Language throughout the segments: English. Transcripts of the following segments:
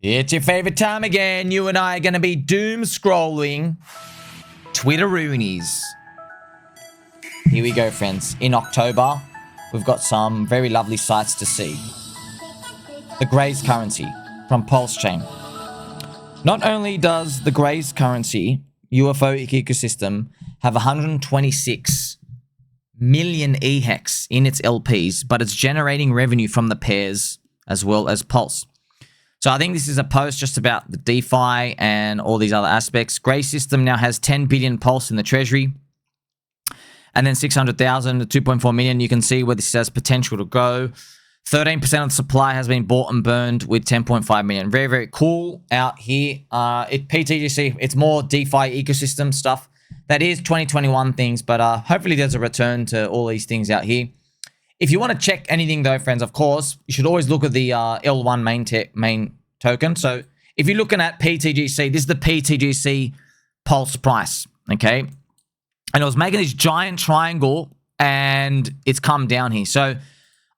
It's your favorite time again. You and I are going to be doom scrolling Twitteroonies. Here we go, friends. In October, we've got some very lovely sights to see. The Grace currency from PulseChain. Not only does the Grace currency UFO ecosystem have 126 million EHEX in its LPs, but it's generating revenue from the pairs as well as Pulse. So I think this is a post just about the DeFi and all these other aspects. Grace system now has 10 billion Pulse in the treasury. And then 600,000 to 2.4 million. You can see where this has potential to go. 13% of the supply has been bought and burned with 10.5 million. Very, very cool out here. PTGC, it's more DeFi ecosystem stuff. That is 2021 things, but hopefully there's a return to all these things out here. If you want to check anything though, friends, of course, you should always look at the L1 main token. So if you're looking at PTGC, this is the PTGC Pulse price, okay? And it was making this giant triangle and it's come down here. So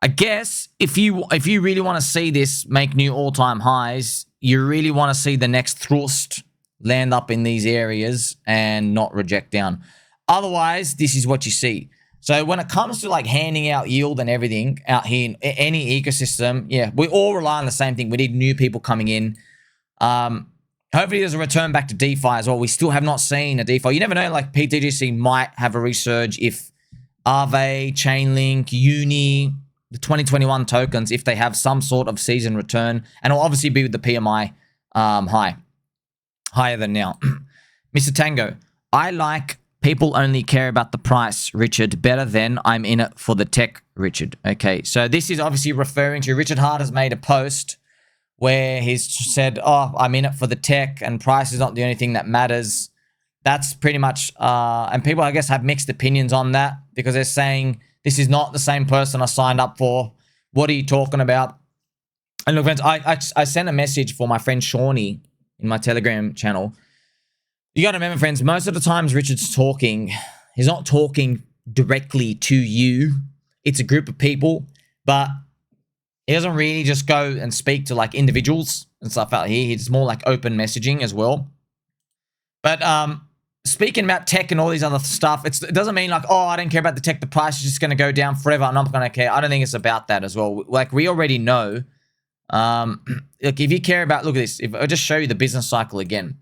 I guess if you really want to see this make new all-time highs, you really want to see the next thrust land up in these areas and not reject down. Otherwise, this is what you see. So when it comes to like handing out yield and everything out here in any ecosystem, yeah, we all rely on the same thing. We need new people coming in. Hopefully there's a return back to DeFi as well. We still have not seen a DeFi. You never know, like PTGC might have a resurge if Aave, Chainlink, Uni, the 2021 tokens, if they have some sort of season return. And it'll obviously be with the PMI higher than now. Mr. Tango, I like people only care about the price, Richard, better than I'm in it for the tech, Richard. Okay, so this is obviously referring to Richard Hart has made a post where he's said, oh, I'm in it for the tech and price is not the only thing that matters. That's pretty much, and people, I guess, have mixed opinions on that because they're saying, this is not the same person I signed up for. What are you talking about? And look, friends, I sent a message for my friend Shawnee in my Telegram channel. You got to remember, friends, most of the times Richard's talking, he's not talking directly to you. It's a group of people, but he doesn't really just go and speak to like individuals and stuff out here. It's more like open messaging as well. But speaking about tech and all these other stuff, it doesn't mean like, oh, I don't care about the tech. The price is just going to go down forever. I'm not going to care. I don't think it's about that as well. Like we already know. Look, if you care about, look at this. If I just show you the business cycle again.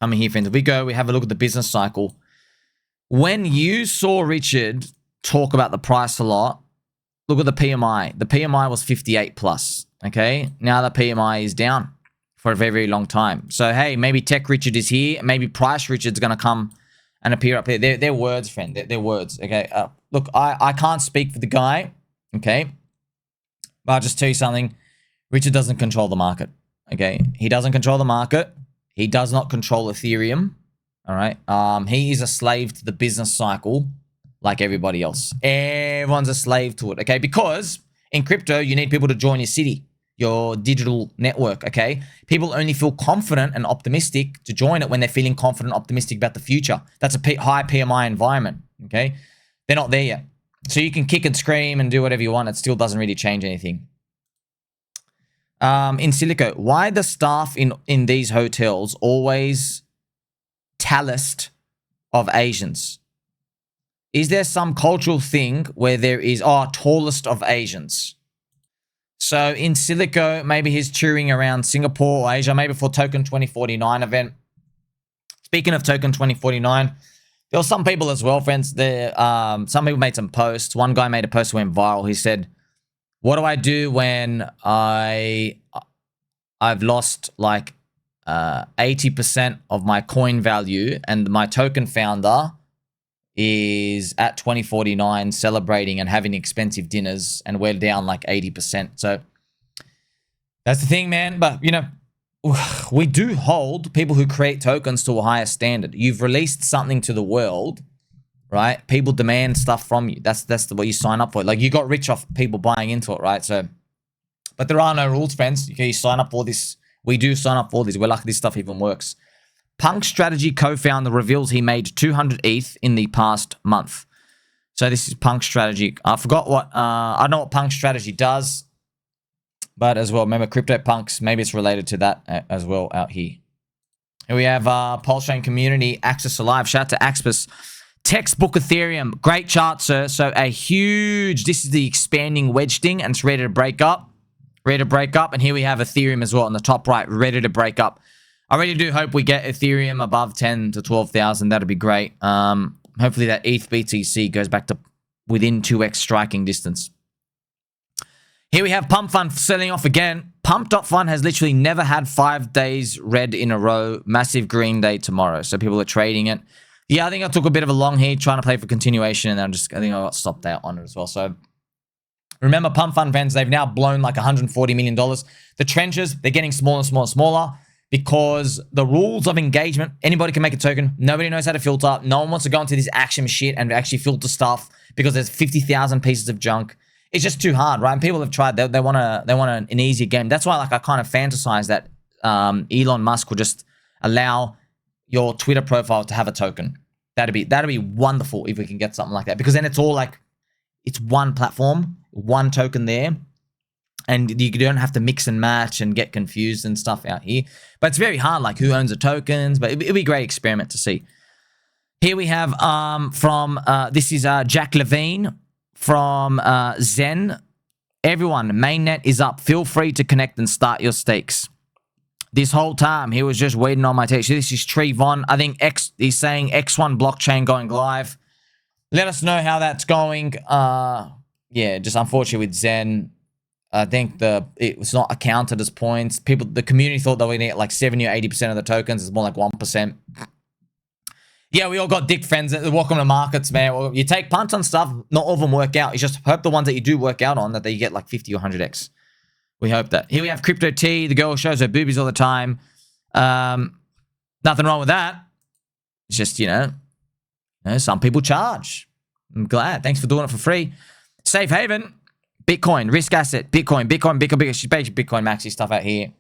Come here, friends. If we have a look at the business cycle. When you saw Richard talk about the price a lot, look at the PMI. The PMI was 58 plus. Okay. Now the PMI is down for a very, very long time. So, hey, maybe Tech Richard is here. Maybe Price Richard's going to come and appear up here. They're words, friend. They're words. Okay. Look, I can't speak for the guy. Okay. But I'll just tell you something. Richard doesn't control the market. Okay. He doesn't control the market. He does not control Ethereum. All right. He is a slave to the business cycle like everybody else. Everyone's a slave to it. Okay. Because in crypto, you need people to join your city, your digital network. Okay. People only feel confident and optimistic to join it when they're feeling confident, optimistic about the future. That's a high PMI environment. Okay. They're not there yet. So you can kick and scream and do whatever you want. It still doesn't really change anything. In Silico, why the staff in these hotels always tallest of Asians? Is there some cultural thing where there is, tallest of Asians? So in Silico, maybe he's touring around Singapore or Asia, maybe for Token 2049 event. Speaking of Token 2049, there were some people as well, friends. Some people made some posts. One guy made a post that went viral. He said, what do I do when I've lost like 80% of my coin value and my token founder is at 2049 celebrating and having expensive dinners and we're down like 80%. So that's the thing, man. But, you know, we do hold people who create tokens to a higher standard. You've released something to the world, right? People demand stuff from you. That's the way you sign up for it. Like you got rich off people buying into it, right? So, but there are no rules, friends. Okay, you sign up for this. We do sign up for this. We're lucky this stuff even works. Punk Strategy co-founder reveals he made 200 ETH in the past month. So this is Punk Strategy. I forgot what, I don't know what Punk Strategy does. But as well, remember CryptoPunks, maybe it's related to that as well out here. Here we have PulseChain community, Access Alive. Shout out to Axpus. Textbook Ethereum. Great chart, sir. So a huge, this is the expanding wedge thing, and it's ready to break up. Ready to break up. And here we have Ethereum as well on the top right, ready to break up. I really do hope we get Ethereum above 10 to 12,000. That'd be great. Hopefully that ETH BTC goes back to within 2x striking distance. Here we have PumpFun selling off again. Pump.fun has literally never had 5 days red in a row. Massive green day tomorrow. So people are trading it. Yeah, I think I took a bit of a long heat trying to play for continuation, and I think I got stopped out on it as well. So remember, PumpFun fans, they've now blown like $140 million. The trenches, they're getting smaller, smaller, smaller because the rules of engagement, anybody can make a token. Nobody knows how to filter. No one wants to go into this action shit and actually filter stuff because there's 50,000 pieces of junk. It's just too hard, right? And people have tried. They want an easier game. That's why, like, I kind of fantasize that Elon Musk will just allow your Twitter profile to have a token. That'd be wonderful if we can get something like that, because then it's all like, it's one platform, one token there, and you don't have to mix and match and get confused and stuff out here. But it's very hard, like who owns the tokens, but it'd be a great experiment to see. Here we have this is Jack Levine from Zen. Everyone, mainnet is up. Feel free to connect and start your stakes. This whole time, he was just waiting on my text. This is Trevon. I think he's saying X1 blockchain going live. Let us know how that's going. Yeah, just unfortunately with Zen, I think it was not accounted as points. The community thought that we need like 70 or 80% of the tokens. It's more like 1%. Yeah, we all got dick friends. Welcome to markets, man. Well, you take punts on stuff, not all of them work out. You just hope the ones that you do work out on, that they get like 50 or 100x. We hope that. Here we have Crypto T. The girl shows her boobies all the time. Nothing wrong with that. It's just, you know, some people charge. I'm glad. Thanks for doing it for free. Safe haven. Bitcoin. Risk asset. Bitcoin. She's basically Bitcoin maxi stuff out here.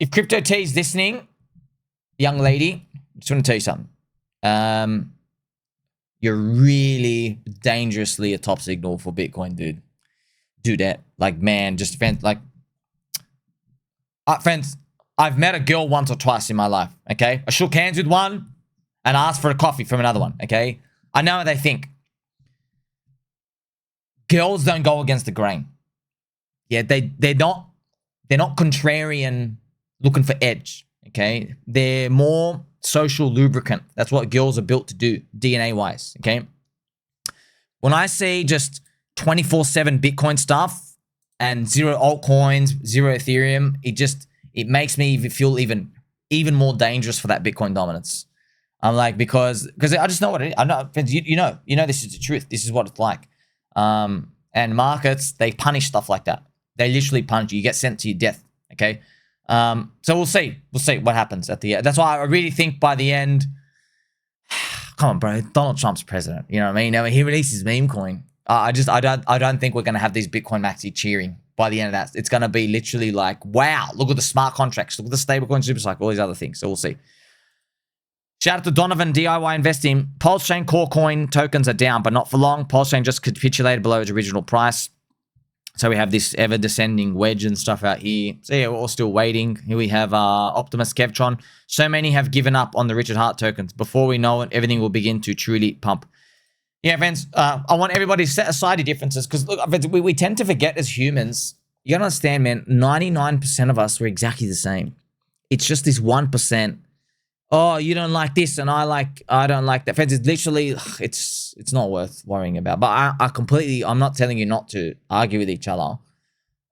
If Crypto T is listening, young lady, I just want to tell you something. You're really dangerously a top signal for Bitcoin, dude. Do that. Like, man, just like, friends, I've met a girl once or twice in my life, okay? I shook hands with one and asked for a coffee from another one, okay? I know what they think. Girls don't go against the grain. Yeah, they're not contrarian looking for edge, okay? They're more social lubricant. That's what girls are built to do, DNA-wise, okay? When I see just 24/7 Bitcoin stuff and zero altcoins, zero Ethereum, it makes me feel even more dangerous for that Bitcoin dominance. I'm like, because I just know what it is. I know, you know this is the truth. This is what it's like. And markets, they punish stuff like that. They literally punish you. You get sent to your death. Okay. So we'll see what happens at the end. That's why I really think by the end, come on, bro, Donald Trump's president. You know what I mean? He releases meme coin. I don't think we're going to have these Bitcoin maxi cheering by the end of that. It's going to be literally like, wow, look at the smart contracts, look at the stablecoin super cycle, all these other things. So we'll see. Shout out to Donovan DIY Investing. PulseChain core coin tokens are down, but not for long. PulseChain just capitulated below its original price. So we have this ever descending wedge and stuff out here. So yeah, we're all still waiting. Here we have Optimus Kevtron. So many have given up on the Richard Heart tokens. Before we know it, everything will begin to truly pump. Yeah, friends, I want everybody to set aside your differences, because look, friends, we tend to forget as humans. You gotta understand, man, 99% of us are exactly the same. It's just this 1%. Oh, you don't like this and I don't like that. Friends, it's literally, it's not worth worrying about. But I'm not telling you not to argue with each other.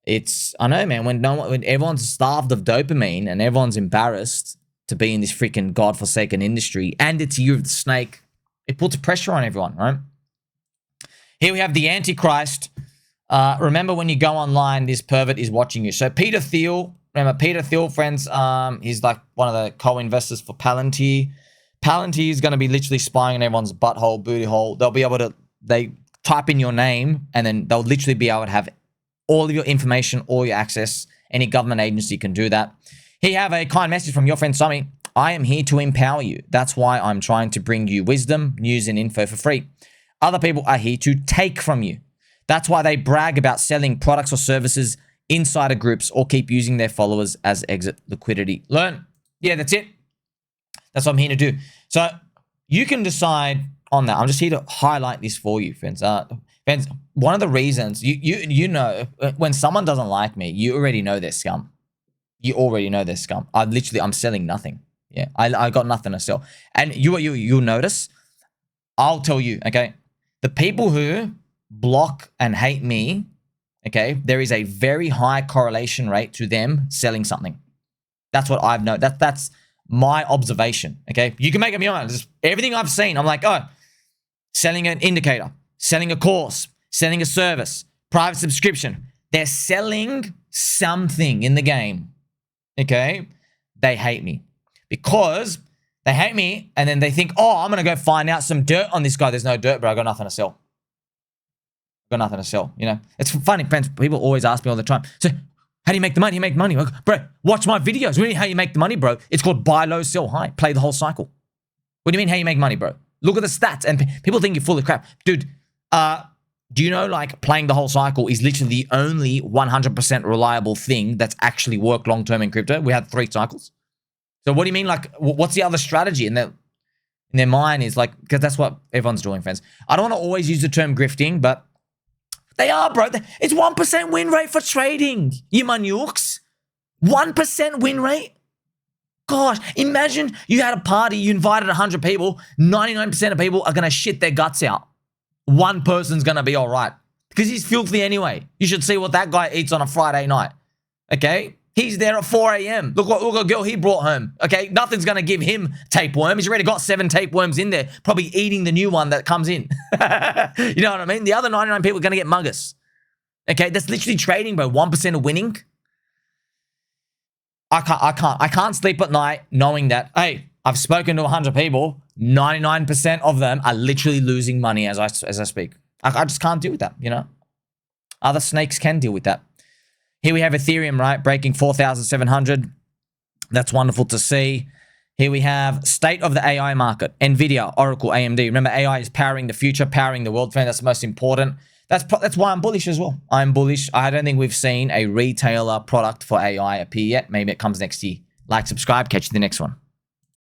I know, man, when everyone's starved of dopamine and everyone's embarrassed to be in this freaking godforsaken industry, and it's Year of the Snake, it puts pressure on everyone, right? Here we have the Antichrist. Remember, when you go online, this pervert is watching you. So Peter Thiel, remember Peter Thiel, friends, he's like one of the co-investors for Palantir. Palantir is going to be literally spying on everyone's butthole, booty hole. They'll be able to, they type in your name, and then they'll literally be able to have all of your information, all your access. Any government agency can do that. Here you have a kind message from your friend Sommi. I am here to empower you. That's why I'm trying to bring you wisdom, news, and info for free. Other people are here to take from you. That's why they brag about selling products or services insider groups or keep using their followers as exit liquidity. Learn. Yeah, that's it. That's what I'm here to do. So you can decide on that. I'm just here to highlight this for you, friends. Friends, one of the reasons, you know, when someone doesn't like me, you already know they're scum. You already know they're scum. I'm selling nothing. Yeah, I got nothing to sell. And you'll notice, I'll tell you, okay, the people who block and hate me, okay, there is a very high correlation rate to them selling something. That's what I've known. That's my observation, okay? You can make up your own. Just everything I've seen, I'm like, oh, selling an indicator, selling a course, selling a service, private subscription. They're selling something in the game, okay? They hate me because they hate me and then they think, oh, I'm going to go find out some dirt on this guy. There's no dirt, bro. I got nothing to sell. Got nothing to sell, you know? It's funny, friends. People always ask me all the time, so how do you make the money? You make money. Bro, watch my videos. Really, how you make the money, bro? It's called buy low, sell high. Play the whole cycle. What do you mean how you make money, bro? Look at the stats. And people think you're full of crap. Dude, do you know, like, playing the whole cycle is literally the only 100% reliable thing that's actually worked long-term in crypto? We had 3 cycles. So what do you mean, like, what's the other strategy? And in their mind is like, because that's what everyone's doing, friends. I don't want to always use the term grifting, but they are, bro. It's 1% win rate for trading. You manukes. 1% win rate. Gosh, imagine you had a party, you invited 100 people, 99% of people are going to shit their guts out. One person's going to be all right because he's filthy anyway. You should see what that guy eats on a Friday night. Okay? He's there at 4 a.m. Look what girl he brought home. Okay? Nothing's going to give him tapeworm. He's already got 7 tapeworms in there, probably eating the new one that comes in. You know what I mean? The other 99 people are going to get muggus. Okay? That's literally trading, bro. 1% of winning. I can't sleep at night knowing that, hey, I've spoken to 100 people, 99% of them are literally losing money as I speak. I just can't deal with that, you know? Other snakes can deal with that. Here we have Ethereum, right? Breaking 4,700. That's wonderful to see. Here we have state of the AI market. NVIDIA, Oracle, AMD. Remember, AI is powering the future, powering the world. That's the most important. That's why I'm bullish as well. I'm bullish. I don't think we've seen a retailer product for AI appear yet. Maybe it comes next year. Like, subscribe. Catch you in the next one.